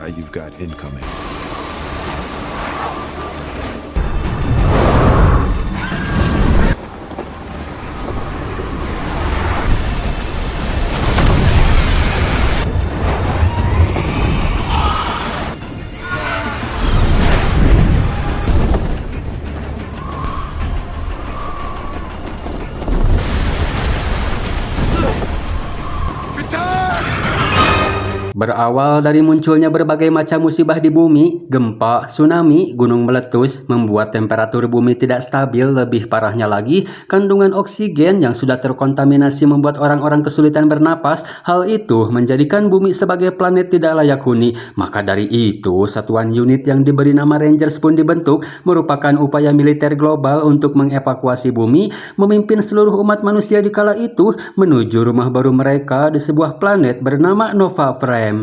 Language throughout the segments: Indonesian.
you've got incoming. Berawal dari munculnya berbagai macam musibah di bumi, gempa, tsunami, gunung meletus, membuat temperatur bumi tidak stabil. Lebih parahnya lagi, kandungan oksigen yang sudah terkontaminasi membuat orang-orang kesulitan bernapas. Hal itu menjadikan bumi sebagai planet tidak layak huni. Maka dari itu, satuan unit yang diberi nama Rangers pun dibentuk, merupakan upaya militer global untuk mengevakuasi bumi, memimpin seluruh umat manusia di kala itu menuju rumah baru mereka di sebuah planet bernama Nova Prime.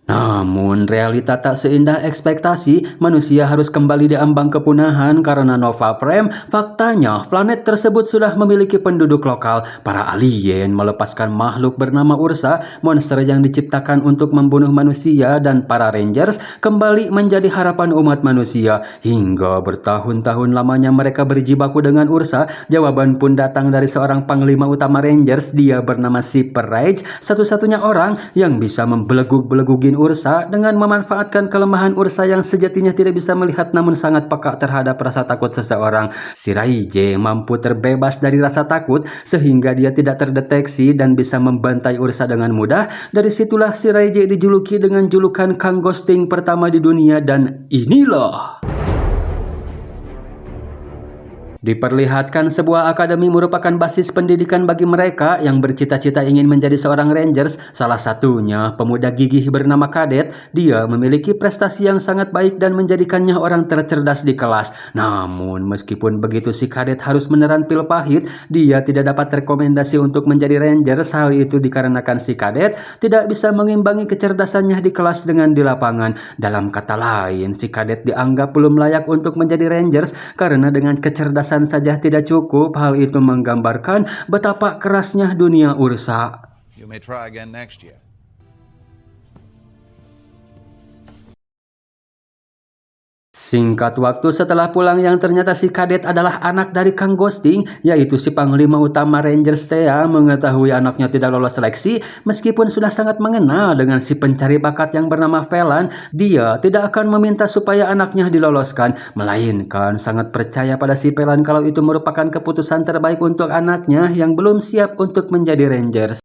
Namun, realita tak seindah ekspektasi. Manusia harus kembali diambang kepunahan karena Nova Prime. Faktanya, planet tersebut sudah memiliki penduduk lokal. Para alien melepaskan makhluk bernama Ursa, monster yang diciptakan untuk membunuh manusia, dan para Rangers kembali menjadi harapan umat manusia. Hingga bertahun-tahun lamanya mereka berjibaku dengan Ursa, jawaban pun datang dari seorang panglima utama Rangers. Dia bernama Super Rage, satu-satunya orang yang bisa membelegug-belegugin Ursa dengan memanfaatkan kelemahan Ursa yang sejatinya tidak bisa melihat namun sangat peka terhadap rasa takut seseorang. Si Raije mampu terbebas dari rasa takut sehingga dia tidak terdeteksi dan bisa membantai Ursa dengan mudah. Dari situlah si Raije dijuluki dengan julukan Kang Ghosting pertama di dunia, dan inilah diperlihatkan sebuah akademi merupakan basis pendidikan bagi mereka yang bercita-cita ingin menjadi seorang Rangers. Salah satunya pemuda gigih bernama Kadet. Dia memiliki prestasi yang sangat baik dan menjadikannya orang tercerdas di kelas. Namun meskipun begitu, si Kadet harus menelan pil pahit. Dia tidak dapat rekomendasi untuk menjadi Rangers. Hal itu dikarenakan si Kadet tidak bisa mengimbangi kecerdasannya di kelas dengan di lapangan. Dalam kata lain, si Kadet dianggap belum layak untuk menjadi Rangers karena dengan kecerdasan saja tidak cukup. Hal itu menggambarkan betapa kerasnya dunia Ursa. You may try again next year. Singkat waktu setelah pulang, yang ternyata si Kadet adalah anak dari Kang Ghosting, yaitu si panglima utama Rangers Thea. Mengetahui anaknya tidak lolos seleksi, meskipun sudah sangat mengenal dengan si pencari bakat yang bernama Velan, dia tidak akan meminta supaya anaknya diloloskan, melainkan sangat percaya pada si Velan kalau itu merupakan keputusan terbaik untuk anaknya yang belum siap untuk menjadi Rangers.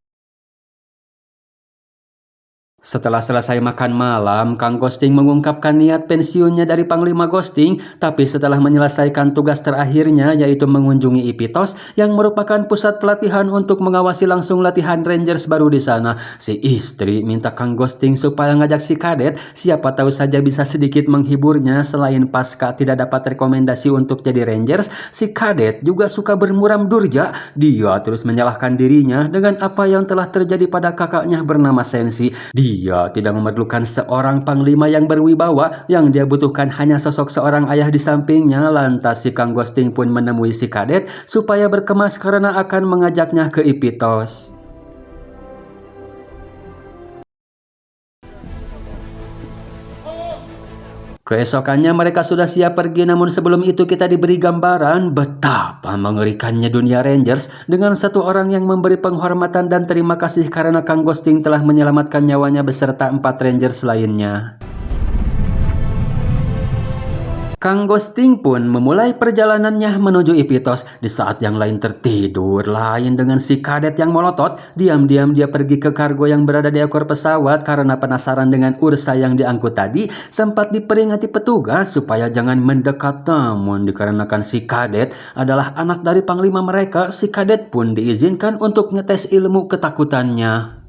Setelah selesai makan malam, Kang Ghosting mengungkapkan niat pensiunnya dari Panglima Ghosting, tapi setelah menyelesaikan tugas terakhirnya, yaitu mengunjungi Ipitos yang merupakan pusat pelatihan untuk mengawasi langsung latihan Rangers baru di sana. Si istri minta Kang Ghosting supaya ngajak si Kadet, siapa tahu saja bisa sedikit menghiburnya. Selain pasca tidak dapat rekomendasi untuk jadi Rangers, si Kadet juga suka bermuram durja. Dia terus menyalahkan dirinya dengan apa yang telah terjadi pada kakaknya bernama Sensi. Dia tidak memerlukan seorang panglima yang berwibawa, yang dia butuhkan hanya sosok seorang ayah di sampingnya. Lantas si Kang Ghosting pun menemui si Kadet supaya berkemas karena akan mengajaknya ke Ipitos. Keesokannya mereka sudah siap pergi, namun sebelum itu kita diberi gambaran betapa mengerikannya dunia Rangers dengan satu orang yang memberi penghormatan dan terima kasih karena Kang Ghosting telah menyelamatkan nyawanya beserta 4 Rangers lainnya. Kang Ghosting pun memulai perjalanannya menuju Ipitos. Di saat yang lain tertidur, lain dengan si Kadet yang melotot, diam-diam dia pergi ke kargo yang berada di ekor pesawat karena penasaran dengan Ursa yang diangkut tadi. Sempat diperingati petugas supaya jangan mendekat, namun dikarenakan si Kadet adalah anak dari panglima mereka, si Kadet pun diizinkan untuk ngetes ilmu ketakutannya.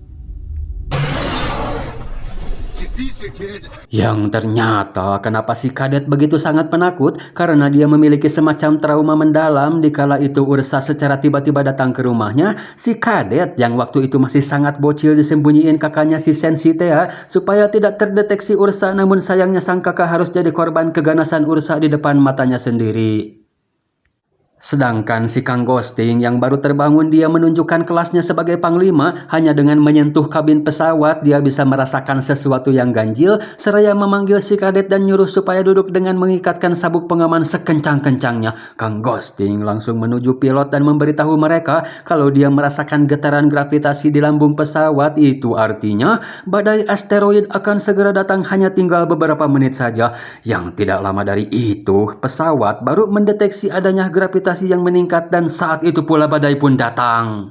Yang ternyata kenapa si Kadet begitu sangat penakut, karena dia memiliki semacam trauma mendalam dikala itu Ursa secara tiba-tiba datang ke rumahnya. Si Kadet yang waktu itu masih sangat bocil disembunyiin kakaknya si Sensi Thea supaya tidak terdeteksi Ursa, namun sayangnya sang kakak harus jadi korban keganasan Ursa di depan matanya sendiri. Sedangkan si Kang Ghosting yang baru terbangun, dia menunjukkan kelasnya sebagai panglima. Hanya dengan menyentuh kabin pesawat dia bisa merasakan sesuatu yang ganjil, seraya memanggil si kadet dan nyuruh supaya duduk dengan mengikatkan sabuk pengaman sekencang-kencangnya. Kang Ghosting langsung menuju pilot dan memberitahu mereka kalau dia merasakan getaran gravitasi di lambung pesawat. Itu artinya badai asteroid akan segera datang, hanya tinggal beberapa menit saja. Yang tidak lama dari itu, pesawat baru mendeteksi adanya gravitasi yang meningkat dan saat itu pula badai pun datang.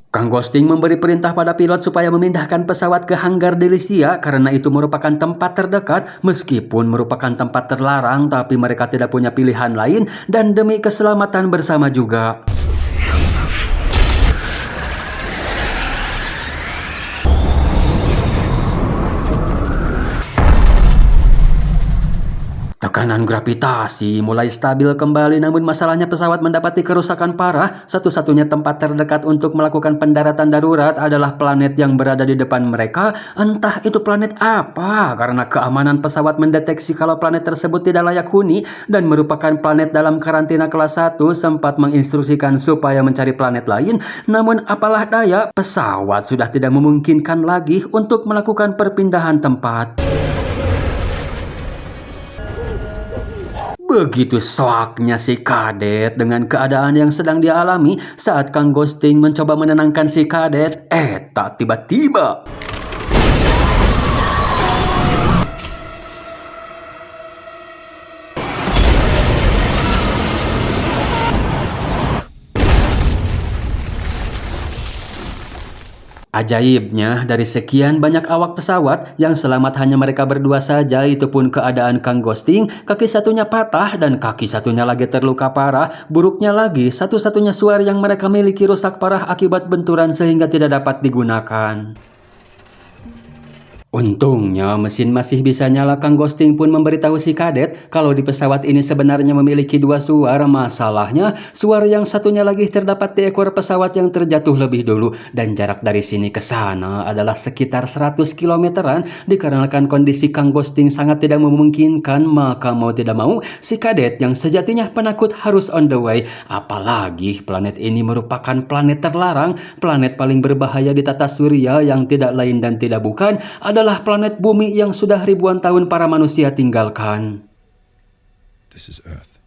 Kang Ghosting memberi perintah pada pilot supaya memindahkan pesawat ke hanggar Delicia karena itu merupakan tempat terdekat. Meskipun merupakan tempat terlarang, tapi mereka tidak punya pilihan lain dan demi keselamatan bersama juga. Tekanan gravitasi mulai stabil kembali, namun masalahnya pesawat mendapati kerusakan parah. Satu-satunya tempat terdekat untuk melakukan pendaratan darurat adalah planet yang berada di depan mereka. Entah itu planet apa, karena keamanan pesawat mendeteksi kalau planet tersebut tidak layak huni dan merupakan planet dalam karantina kelas 1, sempat menginstruksikan supaya mencari planet lain. Namun apalah daya, pesawat sudah tidak memungkinkan lagi untuk melakukan perpindahan tempat. Begitu shocknya si kadet dengan keadaan yang sedang dia alami. Saat Kang Ghosting mencoba menenangkan si kadet, tak tiba-tiba ajaibnya, dari sekian banyak awak pesawat, yang selamat hanya mereka berdua saja. Itu pun keadaan Kang Ghosting, kaki satunya patah dan kaki satunya lagi terluka parah. Buruknya lagi, satu-satunya suara yang mereka miliki rusak parah akibat benturan sehingga tidak dapat digunakan. Untungnya mesin masih bisa nyala. Kang Ghosting pun memberitahu si kadet kalau di pesawat ini sebenarnya memiliki dua suara. Masalahnya suara yang satunya lagi terdapat di ekor pesawat yang terjatuh lebih dulu, dan jarak dari sini ke sana adalah sekitar 100 kilometeran. Dikarenakan kondisi Kang Ghosting sangat tidak memungkinkan, maka mau tidak mau si kadet yang sejatinya penakut harus on the way. Apalagi planet ini merupakan planet terlarang, planet paling berbahaya di tata surya, yang tidak lain dan tidak bukan adalah planet bumi yang sudah ribuan tahun para manusia tinggalkan. This is Earth.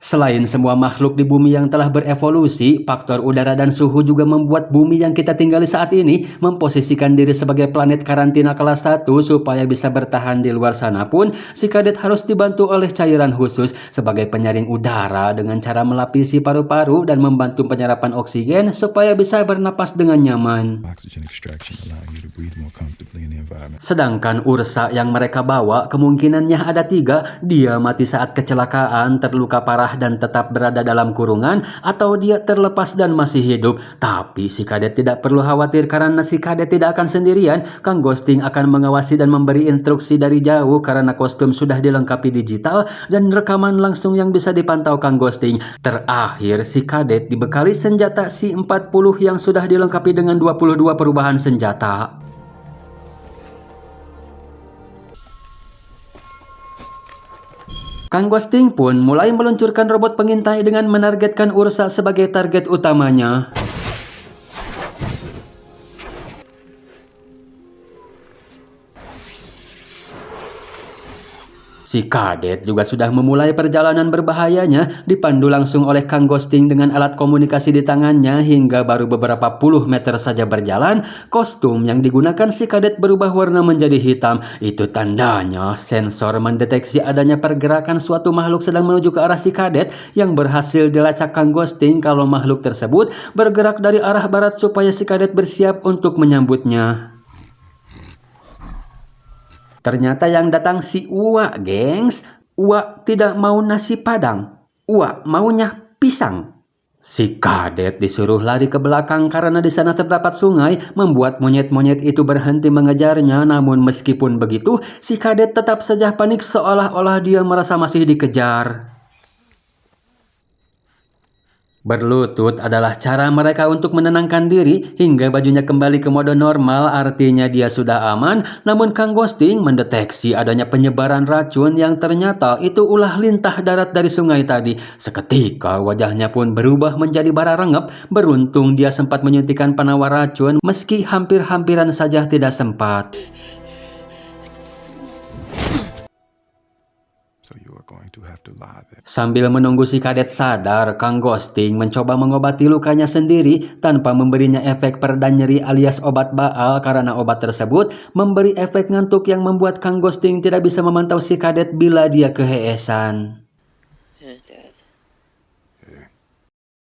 Selain semua makhluk di bumi yang telah berevolusi, faktor udara dan suhu juga membuat bumi yang kita tinggali saat ini memposisikan diri sebagai planet karantina kelas 1. Supaya bisa bertahan di luar sana pun, si kadet harus dibantu oleh cairan khusus sebagai penyaring udara dengan cara melapisi paru-paru dan membantu penyerapan oksigen supaya bisa bernapas dengan nyaman. Oxygen extraction allowing you to breathe more comfortably in the environment. Sedangkan Ursa yang mereka bawa kemungkinannya ada 3. Dia mati saat kecelakaan, terluka parah dan tetap berada dalam kurungan, atau dia terlepas dan masih hidup. Tapi si kadet tidak perlu khawatir karena si kadet tidak akan sendirian. Kang Ghosting akan mengawasi dan memberi instruksi dari jauh karena kostum sudah dilengkapi digital dan rekaman langsung yang bisa dipantau Kang Ghosting. Terakhir si kadet dibekali senjata C-40 yang sudah dilengkapi dengan 22 perubahan senjata. Kang Ghosting pun mulai meluncurkan robot pengintai dengan menargetkan Ursa sebagai target utamanya. Si kadet juga sudah memulai perjalanan berbahayanya, dipandu langsung oleh Kang Ghosting dengan alat komunikasi di tangannya. Hingga baru beberapa puluh meter saja berjalan, kostum yang digunakan si kadet berubah warna menjadi hitam. Itu tandanya sensor mendeteksi adanya pergerakan suatu makhluk sedang menuju ke arah si kadet, yang berhasil dilacak Kang Ghosting kalau makhluk tersebut bergerak dari arah barat supaya si kadet bersiap untuk menyambutnya. Ternyata yang datang si Uwa, gengs. Uwa tidak mau nasi padang. Uwa maunya pisang. Si kadet disuruh lari ke belakang karena di sana terdapat sungai, membuat monyet-monyet itu berhenti mengejarnya. Namun meskipun begitu, si kadet tetap saja panik seolah-olah dia merasa masih dikejar. Berlutut adalah cara mereka untuk menenangkan diri hingga bajunya kembali ke mode normal, artinya dia sudah aman. Namun Kang Ghosting mendeteksi adanya penyebaran racun yang ternyata itu ulah lintah darat dari sungai tadi. Seketika wajahnya pun berubah menjadi bara rengep. Beruntung dia sempat menyuntikkan penawar racun meski hampir-hampiran saja tidak sempat. So you are going to have to lie there. Sambil menunggu si kadet sadar, Kang Ghosting mencoba mengobati lukanya sendiri tanpa memberinya efek pereda nyeri alias obat baal karena obat tersebut memberi efek ngantuk yang membuat Kang Ghosting tidak bisa memantau si kadet bila dia keheesan.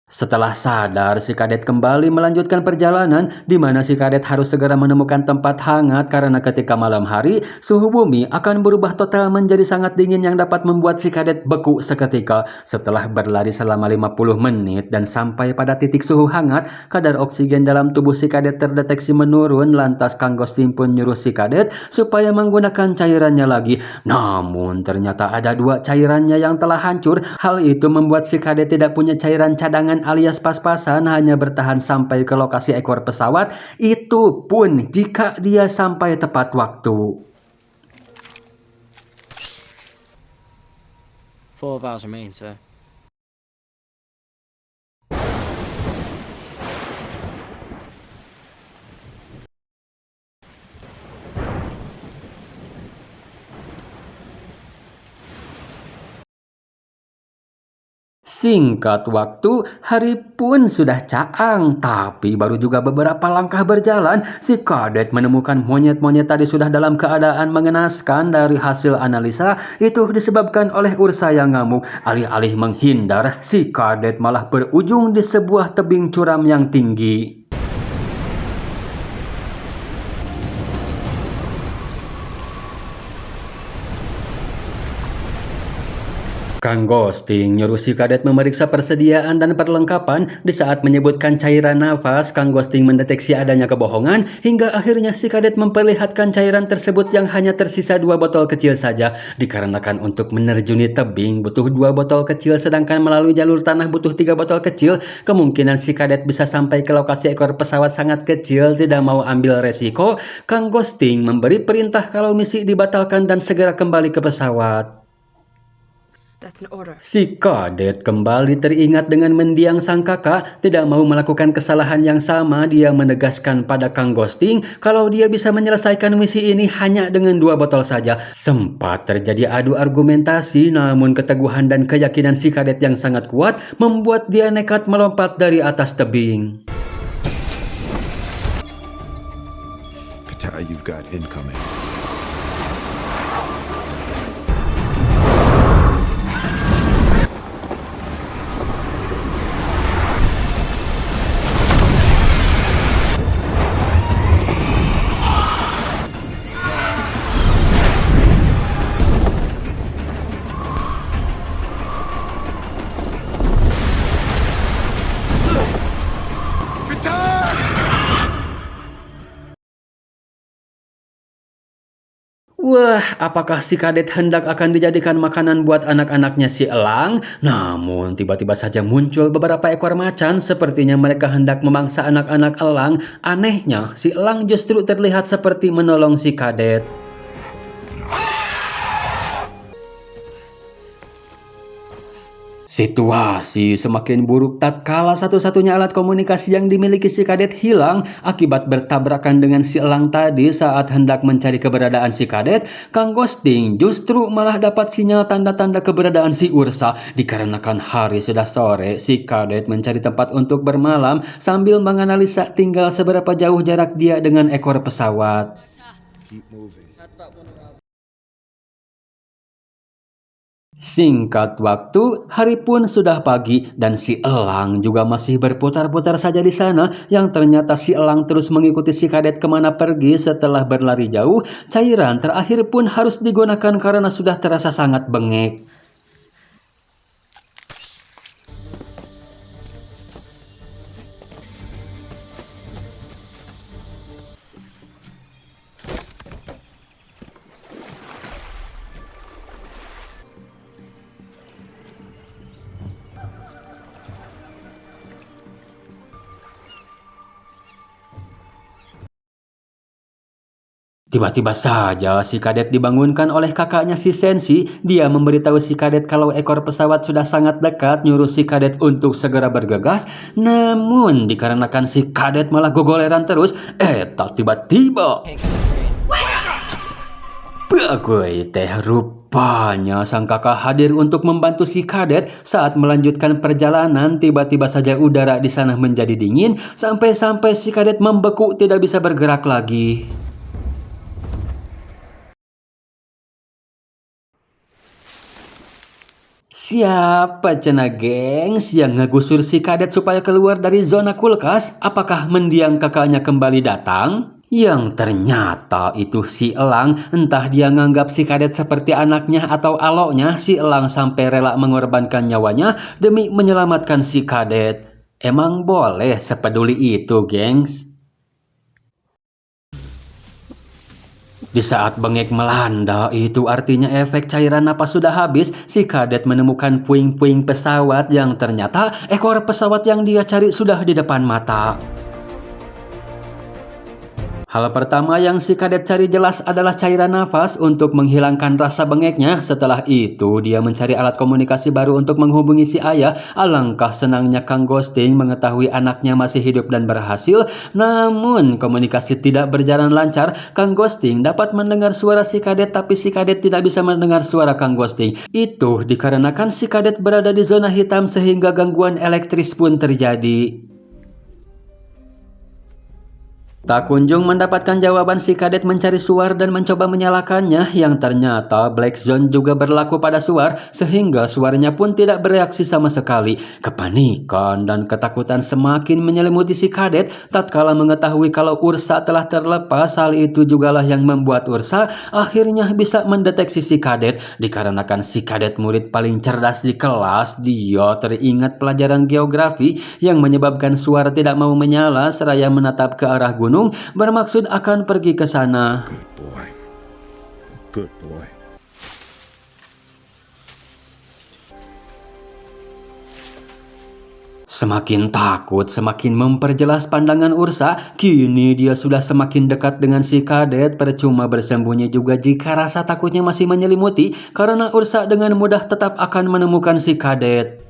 Setelah sadar, si kadet kembali melanjutkan perjalanan di mana si kadet harus segera menemukan tempat hangat karena ketika malam hari, suhu bumi akan berubah total menjadi sangat dingin yang dapat membuat si kadet beku seketika. Setelah berlari selama 50 menit dan sampai pada titik suhu hangat, kadar oksigen dalam tubuh si kadet terdeteksi menurun. Lantas Kang Ghosting pun nyuruh si kadet supaya menggunakan cairannya lagi. Namun ternyata ada 2 cairannya yang telah hancur. Hal itu membuat si kadet tidak punya cairan cadangan alias pas-pasan, hanya bertahan sampai ke lokasi ekor pesawat, itu pun jika dia sampai tepat waktu. 4 hours remain, sir. Singkat waktu, hari pun sudah caang, tapi baru juga beberapa langkah berjalan, si kadet menemukan monyet-monyet tadi sudah dalam keadaan mengenaskan. Dari hasil analisa, itu disebabkan oleh Ursa yang ngamuk. Alih-alih menghindar, si kadet malah berujung di sebuah tebing curam yang tinggi. Kang Ghosting nyuruh si kadet memeriksa persediaan dan perlengkapan. Di saat menyebutkan cairan nafas, Kang Ghosting mendeteksi adanya kebohongan hingga akhirnya si kadet memperlihatkan cairan tersebut yang hanya tersisa 2 botol kecil saja. Dikarenakan untuk menerjuni tebing butuh 2 botol kecil sedangkan melalui jalur tanah butuh 3 botol kecil, kemungkinan si kadet bisa sampai ke lokasi ekor pesawat sangat kecil. Tidak mau ambil resiko, Kang Ghosting memberi perintah kalau misi dibatalkan dan segera kembali ke pesawat. That's an order. Si kadet kembali teringat dengan mendiang sang kakak, tidak mau melakukan kesalahan yang sama. Dia menegaskan pada Kang Ghosting kalau dia bisa menyelesaikan misi ini hanya dengan 2 botol saja. Sempat terjadi adu argumentasi, namun keteguhan dan keyakinan si kadet yang sangat kuat membuat dia nekat melompat dari atas tebing. Katai, you've got incoming. Wah, apakah si kadet hendak akan dijadikan makanan buat anak-anaknya si elang? Namun tiba-tiba saja muncul beberapa ekor macan, sepertinya mereka hendak memangsa anak-anak elang. Anehnya, si elang justru terlihat seperti menolong si kadet. Situasi semakin buruk tatkala satu-satunya alat komunikasi yang dimiliki si kadet hilang akibat bertabrakan dengan si elang tadi. Saat hendak mencari keberadaan si kadet, Kang Ghosting justru malah dapat sinyal tanda-tanda keberadaan si Ursa. Dikarenakan hari sudah sore, si kadet mencari tempat untuk bermalam sambil menganalisa tinggal seberapa jauh jarak dia dengan ekor pesawat. Keep moving. Singkat waktu, hari pun sudah pagi dan si elang juga masih berputar-putar saja di sana, yang ternyata si elang terus mengikuti si kadet kemana pergi. Setelah berlari jauh, cairan terakhir pun harus digunakan karena sudah terasa sangat bengek. Tiba-tiba saja si kadet dibangunkan oleh kakaknya si Sensi. Dia memberitahu si kadet kalau ekor pesawat sudah sangat dekat, nyuruh si kadet untuk segera bergegas. Namun dikarenakan si kadet malah gogoleran terus, tak tiba-tiba Bagoy teh rupanya sang kakak hadir untuk membantu si kadet saat melanjutkan perjalanan. Tiba-tiba saja udara di sana menjadi dingin sampai-sampai si kadet membeku tidak bisa bergerak lagi. Siapa cenah gengs yang ngegusur si kadet supaya keluar dari zona kulkas? Apakah mendiang kakaknya kembali datang? Yang ternyata itu si Elang. Entah dia nganggap si kadet seperti anaknya atau aloknya, si Elang sampai rela mengorbankan nyawanya demi menyelamatkan si kadet. Emang boleh sepeduli itu, gengs? Di saat bengek melanda, itu artinya efek cairan napas sudah habis. Si kadet menemukan puing-puing pesawat yang ternyata ekor pesawat yang dia cari sudah di depan mata. Hal pertama yang si kadet cari jelas adalah cairan nafas untuk menghilangkan rasa bengeknya. Setelah itu, dia mencari alat komunikasi baru untuk menghubungi si ayah. Alangkah senangnya Kang Ghosting mengetahui anaknya masih hidup dan berhasil. Namun, komunikasi tidak berjalan lancar. Kang Ghosting dapat mendengar suara si kadet, tapi si kadet tidak bisa mendengar suara Kang Ghosting. Itu dikarenakan si kadet berada di zona hitam sehingga gangguan elektris pun terjadi. Tak kunjung mendapatkan jawaban, si kadet mencari Suar dan mencoba menyalakannya, yang ternyata Black Zone juga berlaku pada Suar, sehingga Suarnya pun tidak bereaksi sama sekali. Kepanikan dan ketakutan semakin menyelimuti si kadet tatkala mengetahui kalau Ursa telah terlepas. Hal itu jugalah yang membuat Ursa akhirnya bisa mendeteksi si kadet. Dikarenakan si kadet murid paling cerdas di kelas, dia teringat pelajaran geografi yang menyebabkan Suar tidak mau menyala seraya menatap ke arah gunung, bermaksud akan pergi ke sana. Good boy. Good boy. Semakin takut, semakin memperjelas pandangan Ursa. Kini dia sudah semakin dekat dengan si kadet. Percuma bersembunyi juga jika rasa takutnya masih menyelimuti, karena Ursa dengan mudah tetap akan menemukan si kadet.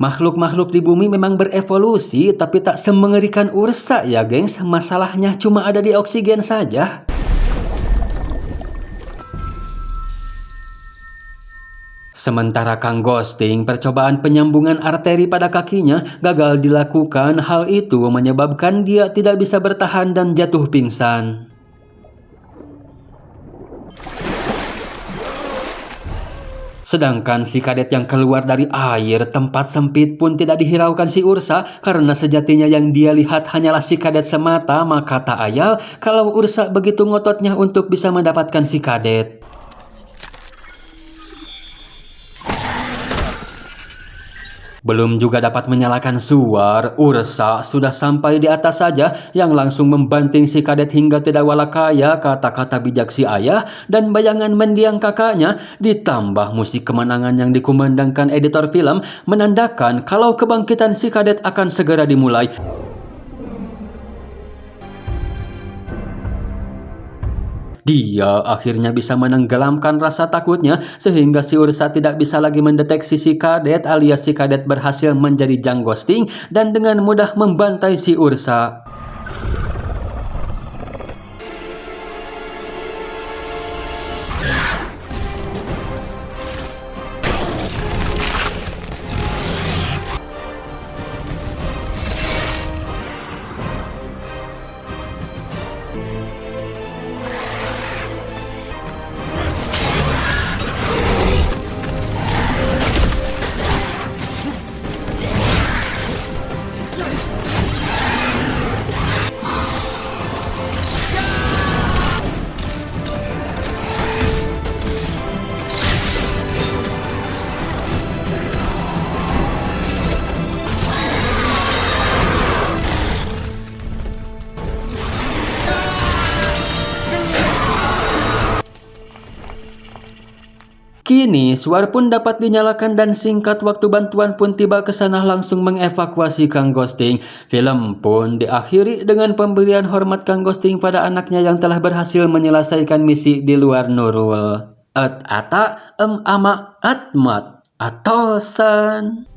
Makhluk-makhluk di bumi memang berevolusi, tapi tak semengerikan Ursa ya gengs. Masalahnya cuma ada di oksigen saja. Sementara Kang Ghosting, percobaan penyambungan arteri pada kakinya gagal dilakukan. Hal itu menyebabkan dia tidak bisa bertahan dan jatuh pingsan. Sedangkan si kadet yang keluar dari air tempat sempit pun tidak dihiraukan si Ursa, karena sejatinya yang dia lihat hanyalah si kadet semata. Maka tak ayal kalau Ursa begitu ngototnya untuk bisa mendapatkan si kadet. Belum juga dapat menyalakan Suar, Ursa sudah sampai di atas saja, yang langsung membanting si kadet hingga tidak walakaya. Kata-kata bijak si ayah dan bayangan mendiang kakaknya ditambah musik kemenangan yang dikumandangkan editor film menandakan kalau kebangkitan si kadet akan segera dimulai. Dia akhirnya bisa menenggelamkan rasa takutnya sehingga si Ursa tidak bisa lagi mendeteksi si kadet, alias si kadet berhasil menjadi Kang Ghosting dan dengan mudah membantai si Ursa. Kini, suar pun dapat dinyalakan dan singkat waktu bantuan pun tiba ke sana langsung mengevakuasi Kang Ghosting. Film pun diakhiri dengan pemberian hormat Kang Ghosting pada anaknya yang telah berhasil menyelesaikan misi di luar Nurul. Ama atmat atosan.